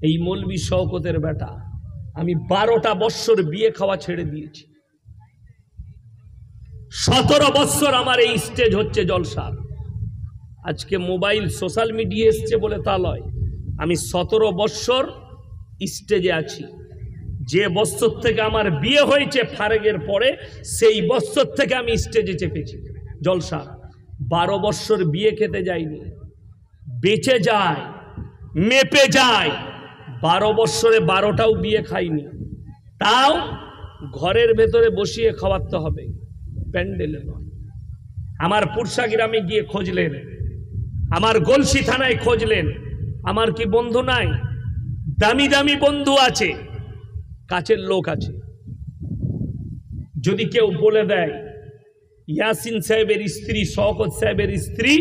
এই মৌলভী শওকতের বেটা, আমি 12টা বৎসর বিয়ে খাওয়া ছেড়ে দিয়েছি। 17 বৎসর আমার এই স্টেজ হচ্ছে জলসার। আজকে মোবাইল সোশ্যাল মিডিয়া এসছে বলে তা নয়, আমি 17 বৎসর স্টেজে আছি। যে বৎসর থেকে আমার বিয়ে হয়েছে ফারেগের পরে, সেই বৎসর থেকে আমি স্টেজে চেপেছি জলসা। 12 বৎসর বিয়ে খেতে যাইনি, বেঁচে যায়, মেপে যায়। 12 বৎসরে 12টাও বিয়ে খাইনি, তাও ঘরের ভেতরে বসিয়ে খাওয়াতে হবে, প্যান্ডেলে নয়। আমার পুরসা গ্রামে গিয়ে খুঁজলেন, আমার গলসি থানায় খুঁজলেন, আমার কি বন্ধু নাই? দামি দামি বন্ধু আছে, কাছের লোক আছে। যদি কেউ বলে দেয় ইয়াসিন সাহেবের স্ত্রী, শওকত সাহেবের স্ত্রী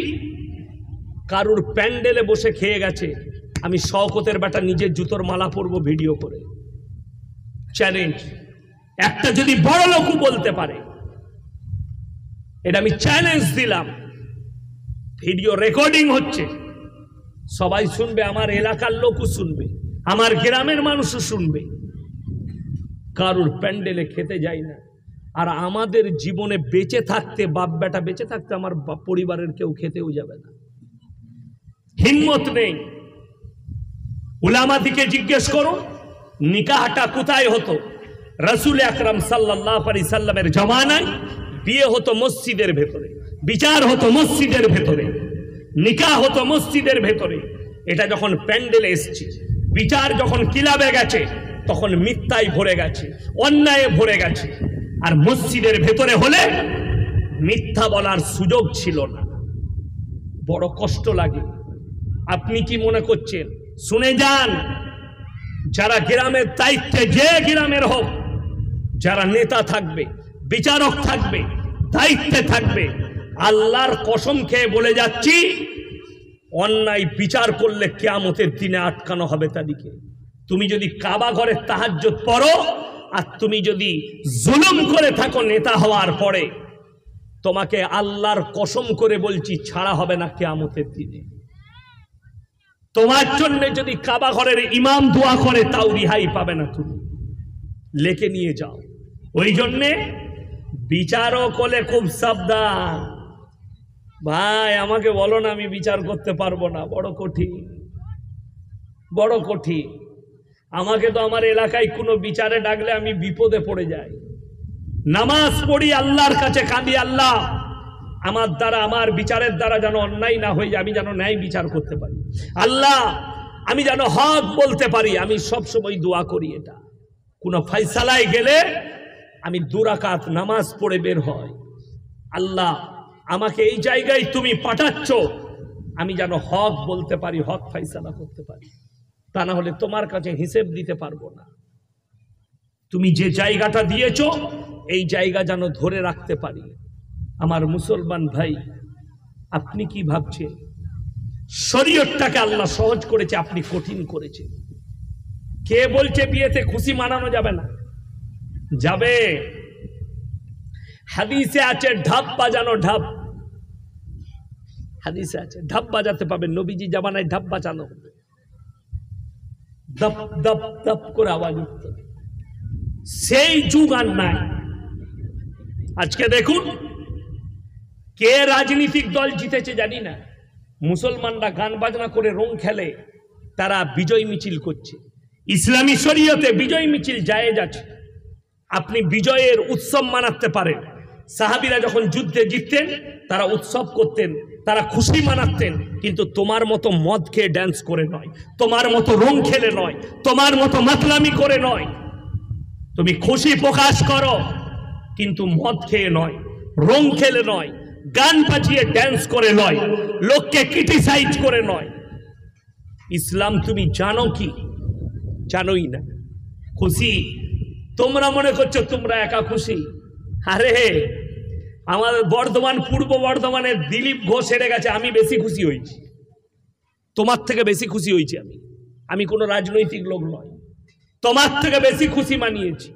কারুর প্যান্ডেলে বসে খেয়ে গেছে, আমি শওকতের বেটা নিজের জুতোর মালা পরবো ভিডিও করে। চ্যালেঞ্জ, একটা যদি বড় লোকও বলতে পারে, এটা আমি চ্যালেঞ্জ দিলাম। ভিডিও রেকর্ডিং হচ্ছে, সবাই শুনবে, আমার এলাকার লোকও শুনবে, আমার গ্রামের মানুষও শুনবে। কারুর প্যান্ডেলে খেতে যাই না। আর আমাদের জীবনে বেঁচে থাকতে, বাপ বেটা বেঁচে থাকতে আমার পরিবারের কেউ খেতেও যাবে না, হিম্মত নেই। উলামাদিকে জিজ্ঞেস করো নিকাহটা কোথায় হতো। রাসূল আকরাম সাল্লাল্লাহু আলাইহি সাল্লামের জামানায় বিয়ে হতো মসজিদের ভেতরে, বিচার হতো মসজিদের ভেতরে, নিকাহ হতো মসজিদের ভেতরে। এটা যখন প্যান্ডেলে এসছে, বিচার যখন কিলাবে গেছে, তখন মিথ্যায় ভরে গেছে, অন্যায়ে ভরে গেছে। আর মসজিদের ভেতরে হলে মিথ্যা বলার সুযোগ ছিল না। বড় কষ্ট লাগে। আপনি কি মনে করছেন? শুনে যান, যারা গ্রামের দায়িত্বে, যে গ্রামের হোক, যারা নেতা থাকবে, বিচারক থাকবে, দায়িত্বে থাকবে, আল্লাহর কসম খেয়ে বলে যাচ্ছি, অন্যায় বিচার করলে কিয়ামতের দিনে আটকানো হবে তাদেরকে। তুমি যদি কাবা ঘরে তাহাজ্জুদ পড়ো আর তুমি যদি জুলুম করে থাকো নেতা হওয়ার পরে, তোমাকে আল্লাহর কসম করে বলছি ছাড়া হবে না কিয়ামতের দিনে। তোমার জন্য যদি কাবা ঘরের ইমাম দোয়া করে, তাও রিহাই পাবে না, তুমি লেখে নিয়ে যাও। ওই জন্যে বিচারক হলে খুব সাবধান। ভাই আমাকে বলো না, আমি বিচার করতে পারবো না, বড় কঠিন, বড় কঠিন। আমাকে তো আমার এলাকায় কোনো বিচারে ডাকলে আমি বিপদে পড়ে যাই। নামাজ পড়ি, আল্লাহর কাছে কাঁদি, আল্লাহ আমার দ্বারা, আমার বিচারের দ্বারা যেন অন্যায় না হয়ে যায়, আমি যেন ন্যায় বিচার করতে পারি, আল্লাহ আমি যেন হক বলতে পারি। আমি সবসময় দোয়া করি এটা। কোনো ফয়সালায় গেলে আমি 2 রাকাত নামাজ পড়ে বের হয়, আল্লাহ আমাকে এই জায়গায় তুমি পাঠাচ্ছ, আমি যেন হক বলতে পারি, হক ফয়সালা করতে পারি। তা না হলে তোমার কাছে হিসেব দিতে পারবো না। তুমি যে জায়গাটা দিয়েছো, এই জায়গা যেন ধরে রাখতে পারি। আমার মুসলমান ভাই, আপনি কি ভাবছেন? শরীয়তটাকে আল্লাহ সহজ করেছে, আপনি কঠিন করেছেন। কে বলছে বিয়েতে খুশি মানানো যাবে না? যাবে। হাদিসে আছে ঢাপ বাজানো, ঢাপ, হাদিসে আছে ঢাপ বাজাতে পাবেন। নবীজি জামানায় ঢাপ বাজানো হবে, দপ দপ দপ করে আওয়াজ উঠত। সেই যুগ আর নাই। আজকে দেখুন কে রাজনৈতিক দল জিতেছে জানি না, মুসলমানরা গান বাজনা করে রং খেলে, তারা বিজয় মিছিল করছে। ইসলামী শরীয়তে বিজয় মিছিল জায়েজ আছে, আপনি বিজয়ের উৎসব মানাতে পারেন। সাহাবীরা যখন যুদ্ধে জিততেন তারা উৎসব করতেন, তারা খুশি মানাতেন, কিন্তু তোমার মতো মদ খেয়ে ড্যান্স করে নয়, তোমার মতো রং খেলে নয়, তোমার মতো মাতলামি করে নয়। তুমি খুশি প্রকাশ করো, কিন্তু মদ খেয়ে নয়, রং খেলে নয়, গান বাজিয়ে ড্যান্স করে নয়, লোককে ক্রিটিসাইজ করে নয়। ইসলাম তুমি জানো কি? জানোই না। খুশি তোমরা মনে করছো তোমরা একা খুশি। আরে আমাদের বর্ধমান, পূর্ব বর্ধমানের দিলীপ ঘোষ হেরে গেছে, আমি বেশি খুশি হয়েছি, তোমার থেকে বেশি খুশি হয়েছি। আমি কোনো রাজনৈতিক লোক নয়, তোমার থেকে বেশি খুশি মানিয়েছি।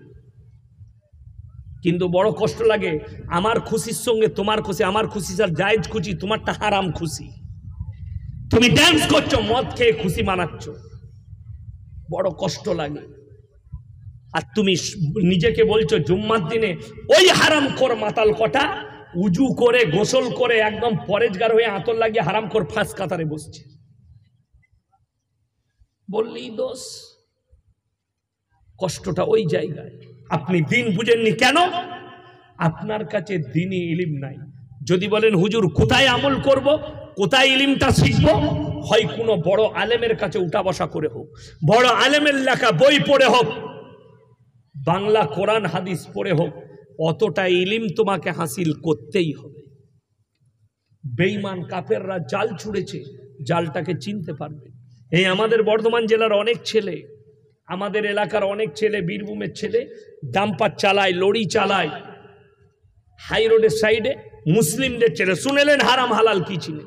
কিন্তু বড় কষ্ট লাগে, আমার খুশির সঙ্গে তোমার খুশি, আমার খুশি স্যার জায়েজ খুশি, তোমারটা হারাম খুশি। তুমি ড্যান্স করছো, মদ খেয়ে খুশি মানাচ্ছ। বড় কষ্ট লাগে। আর তুমি নিজেকে বলছো জুম্মার দিনে ওই হারামখোর মাতাল কটা উজু করে গোসল করে একদম পরেজগার হয়ে আতর লাগিয়ে হারামখোর ফাঁস কাতারে বসছে, বললেই দোষ। কষ্টটা ওই জায়গায়। আপনি দিন বুঝেননি কেন? আপনার কাছে দিনই ইলিম নাই। যদি বলেন হুজুর কোথায় আমল করব, কোথায় ইলিমটা শিখব, হয় কোনো বড় আলেমের কাছে উঠা বসা করে হোক, বড় আলেমের লেখা বই পড়ে হোক, বাংলা কোরআন হাদিস পড়ে হোক, অতটা ইলিম তোমাকে হাসিল করতেই হবে। বেঈমান কাফেররা জাল ছুঁড়েছে, জালটাকে চিনতে পারবে। এই আমাদের বর্ধমান জেলার অনেক ছেলে, আমাদের এলাকার অনেক ছেলে, বীরভূমের ছেলে ডাম্পার চালায়, লরি চালায়, হাই রোডের সাইডে মুসলিমদের ছেলে, শুনেলেন হারাম হালাল কি ছিল,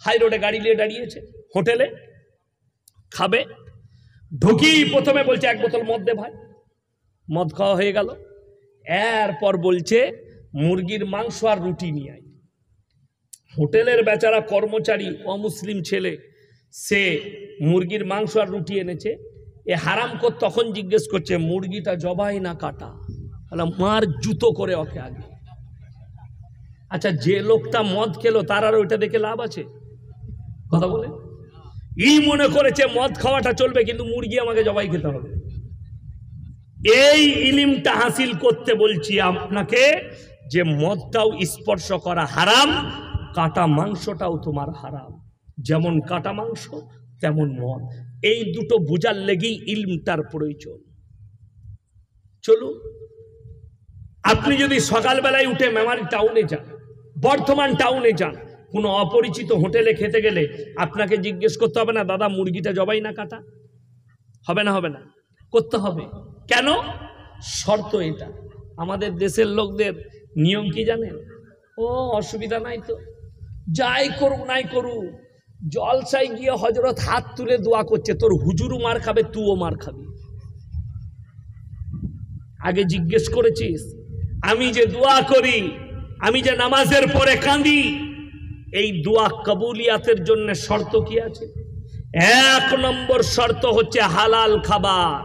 হাই রোডে গাড়ি নিয়ে দাঁড়িয়েছে, হোটেলে খাবে, ঢুকি প্রথমে বলছে এক বোতল মদ দে ভাই, মদ খাওয়া হয়ে গেল, এরপর বলছে মুরগির মাংস আর রুটি নিয়ে আয়। হোটেলের বেচারা কর্মচারী অমুসলিম ছেলে, সে মুরগির মাংস আর রুটি এনেছে। এ হারামখোর তখন জিজ্ঞেস করছে মুরগিটা জবাই না কাটা? মার জুতো করে ওকে আগে। আচ্ছা, যে লোকটা মদ খেলো তার আর ওইটা দেখে লাভ আছে? কথা বলে এই মনে করেছে মদ খাওয়াটা চলবে, কিন্তু মুরগি আমাকে জবাই খেতে হবে। এই ইলিমটা হাসিল করতে বলছি আপনাকে যে মদটাও স্পর্শ করা হারাম, কাটা মাংসটাও তোমার হারাম। যেমন কাটা মাংস তেমন মদ, এই দুটো বুঝার লেগেই ইলমটার প্রয়োজন। চলুন, আপনি যদি সকালবেলায় উঠে মেমারি টাউনে যান, বর্ধমান টাউনে যান, কোনো অপরিচিত হোটেলে খেতে গেলে আপনাকে জিজ্ঞেস করতে হবে না দাদা মুরগিটা জবাই না কাটা? হবে না? হবে না? করতে হবে। কেন? শর্ত এটা। আমাদের দেশের লোকদের নিয়ম কি জানেন? ও অসুবিধা নাই তো, যাই করুক নাই করুক, জলসায় গিয়ে হযরত হাত তুলে দোয়া করছে, তোর হুজুরও মার খাবে, তুইও মার খাবি। আগে জিজ্ঞেস করেছিস? আমি যে দোয়া করি, আমি যে নামাজের পরে কাঁদি, এই দোয়া কবুলিয়াতের জন্য শর্ত কি আছে? এক নম্বর শর্ত হচ্ছে হালাল খাবার,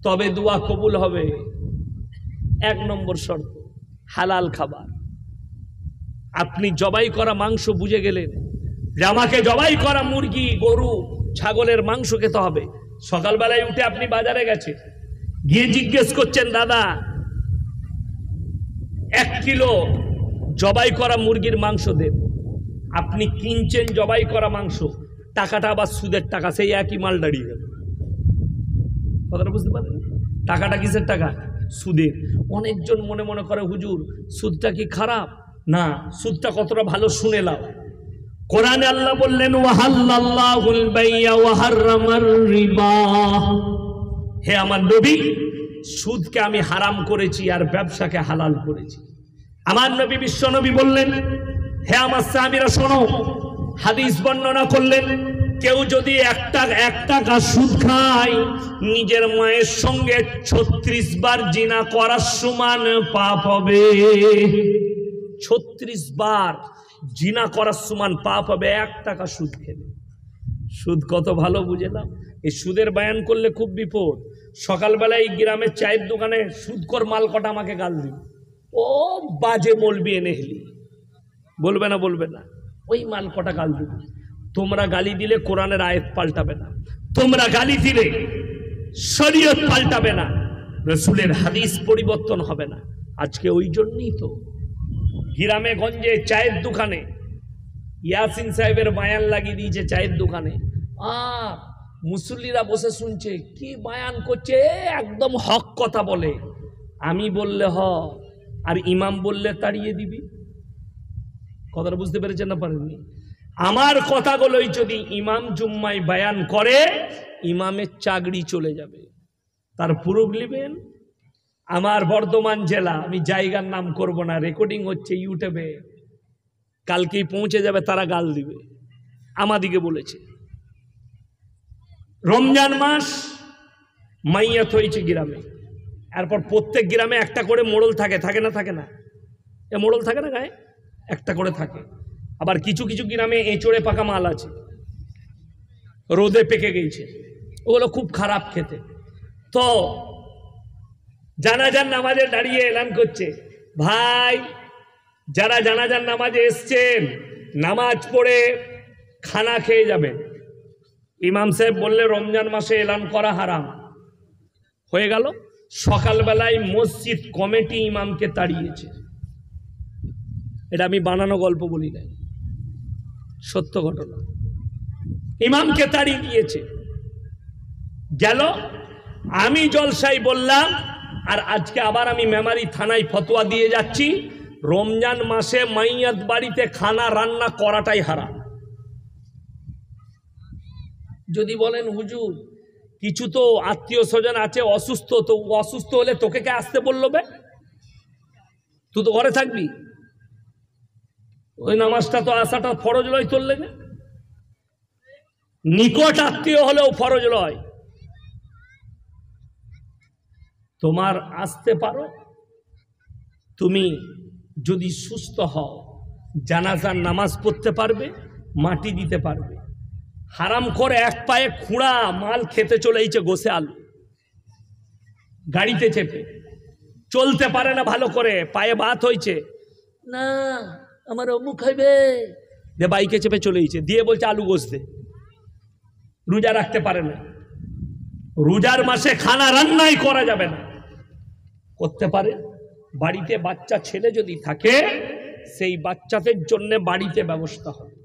তবে দোয়া কবুল হবে। এক নম্বর শর্ত হালাল খাবার। আপনি জবাই করা মাংস বুঝে গেলেন যে আমাকে জবাই করা মুরগি, গরু, ছাগলের মাংস খেতে হবে। সকালবেলায় উঠে আপনি বাজারে গেছে, গিয়ে জিজ্ঞেস করছেন দাদা 1 কিলো জবাই করা মুরগির মাংস দেন। আপনি কিনছেন জবাই করা মাংস, টাকাটা আবার সুদের টাকা, সেই একই মাল দাঁড়িয়ে গেল। কথাটা বুঝতে পারেন? টাকাটা কিসের টাকা? সুদের। অনেকজন মনে মনে করে হুজুর সুদটা কি খারাপ? না, সুদটা কতটা ভালো শুনে লাও। কোরআনে আল্লাহ বললেন ওয়াহাল্লাল্লাহুল বাইয়া ওয়া হাররামার রিবা, হে আমার নবী সুদকে আমি হারাম করেছি আর ব্যবসাকে হালাল করেছি। আমার নবী বিশ্ব নবী বললেন হে আমার সাহাবীরা শোনো, হাদিস বর্ণনা করলেন কেউ যদি এক টাকা সুদ খায়, নিজের মায়ের সঙ্গে 36 বার জিনা করার সমান পাপ হবে। 36 বার জিনা করার সমান পাপ হবে 1 টাকা সুদ খেলে। সুদ কত ভালো বুঝলাম। এই সুদের বয়ান করলে খুব বিপদ। সকালবেলায় এই গ্রামের চায়ের দোকানে সুদকর মাল কটা আমাকে গাল দিল, ও বাজে মলবি এনে হেলি, বলবে না? বলবে না? ওই মাল কটা গাল দিল। তোমরা গালি দিলে কোরআনের আয়াত পাল্টাবে না, তোমরা গালি দিলে শরীয়ত পাল্টাবে না, রাসূলের হাদিস পরিবর্তন হবে না। আজকে ওই জন্যই তো গ্রামে গঞ্জে চায়ের দোকানে ইয়াসিন সাহেবের বায়ান লাগিয়ে দিয়েছে চায়ের দোকানে, আর মুসল্লিরা বসে শুনছে কি বায়ান করছে, একদম হক কথা বলে। আমি বললে হ আর ইমাম বললে তাড়িয়ে দিবি। কথাটা বুঝতে পেরেছেন না পারেননি? আমার কথাগুলোই যদি ইমাম জুম্মায় বায়ান করে, ইমামের চাকরি চলে যাবে। তার প্রুফ নেবেন। আমার বর্ধমান জেলা, আমি জায়গার নাম করব না, রেকর্ডিং হচ্ছে ইউটিউবে, কালকেই পৌঁছে যাবে, তারা গাল দিবে। আমাদিকে বলেছে রমজান মাস মাইয়াত হয়েছে গ্রামে, এরপর প্রত্যেক গ্রামে একটা করে মোড়ল থাকে, থাকে না? থাকে না? এ মোড়ল থাকে না গায়ে? একটা করে থাকে। আবার কিছু কিছু গ্রামে এঁচড়ে পাকা মাল আছে, রোদে পেকে গেছে, ওগুলো খুব খারাপ খেতে। তো জানাজার নামাজে দাঁড়িয়ে এলান করছে, ভাই যারা জানাজার নামাজে এসছেন নামাজ পড়ে খানা খেয়ে যাবেন। ইমাম সাহেব বললে রমজান মাসে এলান করা হারাম। হয়ে গেল। সকালবেলায় মসজিদ কমিটি ইমামকে তাড়িয়েছে। এটা আমি বানানো গল্প বলি নাই, সত্য ঘটনা। ইমামকে তাড়িয়ে দিয়েছে। গেল, আমি জলসাই বললাম, আর আজকে আবার আমি মেমারি থানায় ফতোয়া দিয়ে যাচ্ছি, রমজান মাসে মাইয়াত বাড়িতে খানা রান্না করাটাই হারাম। যদি বলেন হুজুর কিছু তো আত্মীয় স্বজন আছে অসুস্থ, তো অসুস্থ হলে তোকে কে আসতে বললো বে? তুই তো ঘরে থাকবি, ওই নামাজটা তো আসাটা ফরজ লয় তোর লেগে। নিকট আত্মীয় হলেও ফরজ লয়। তোমার আসতে পারো, তুমি যদি সুস্থ হও জানাজার নামাজ পড়তে পারবে, মাটি দিতে পারবে। হারাম করে এক পায়ে খুঁড়া মাল খেতে চলেছে, গোসে আলু, গাড়িতে চেপে চলতে পারে না ভালো করে, পায়ে বাত হয়েছে, না আমার অমুক হইবে, দে বাইকে চেপে চলেছে, দিয়ে বলছে আলু গোসতে। রোজা রাখতে পারে না। রোজার মাসে খানা রান্নাই করা যাবে না। করতে পারে, বাড়িতে বাচ্চা ছেলে যদি থাকে সেই বাচ্চাদের জন্য বাড়িতে ব্যবস্থা হবে।